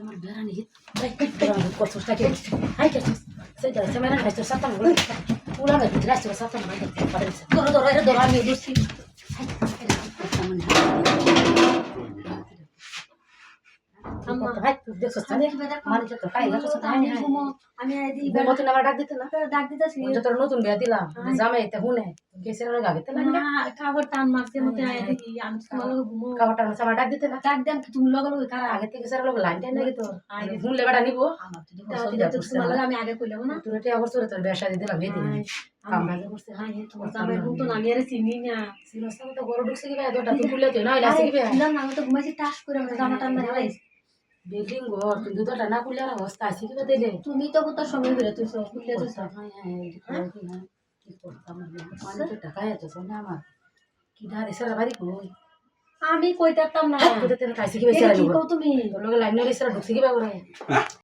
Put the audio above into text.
আমার বেড়ানি কতটা কে হাই কে সেই যাচ্ছে মেরা খাইছো সাতটা বলে পুরা না ভিতরে আসছে সাতটা না দেখতে পারে ধরো ধরো এটা ধরো আমি দুছি আম্মা হাই দেখছ সাথে মানে যত খাই গেছ আমি আমি আইদি বলতো না ডাক দিতে না ডাক দিতেছি যত নতুন বিয়া দিলাম জামাই এটা হুনে কেসের না গাবিতে লাগে না খাবার টান মারতে মতে আইদি আমি তোমার লগে ঘুমো খাবার টান সামা ডাক দিতে না ডাক দেন তুমি লগে লগে কার আগে থেকে স্যার লগে লাইন টাইন লাগে তো ফোন লেবাটা নিব আমার তো তোমার লগে আমি আগে কইলাম না তুই এটা আবার তোর ব্যবসা দিয়ে দিলাম এই দিন কাম লাগে করতে হ্যাঁ তোমার জামাই হুন তো আমি আর চিনি না সিনস তো গরু ঢুকছে কি ভাই এতটা তুই খুলে তুই না লাসি কি ভাই না আমি তো ঘুমাইছি টাস করে আমার জামা টান মারা লাইছি বিল্ডিং ঘর তুই দুটোটা না খুলে আর অবস্থা আছে কি দিলে তুমি তো কত সময় ধরে তুই সব খুলে তো হ্যাঁ হ্যাঁ কি করতাম মানে তো টাকা আছে সোনা আমার কি ধা দেশের বাড়ি কই আমি কইতাম না কইতে তেন কাইছে কি বেচারা লোক তুমি লোক লাইন রে সেরা ঢুকছে কি বাবু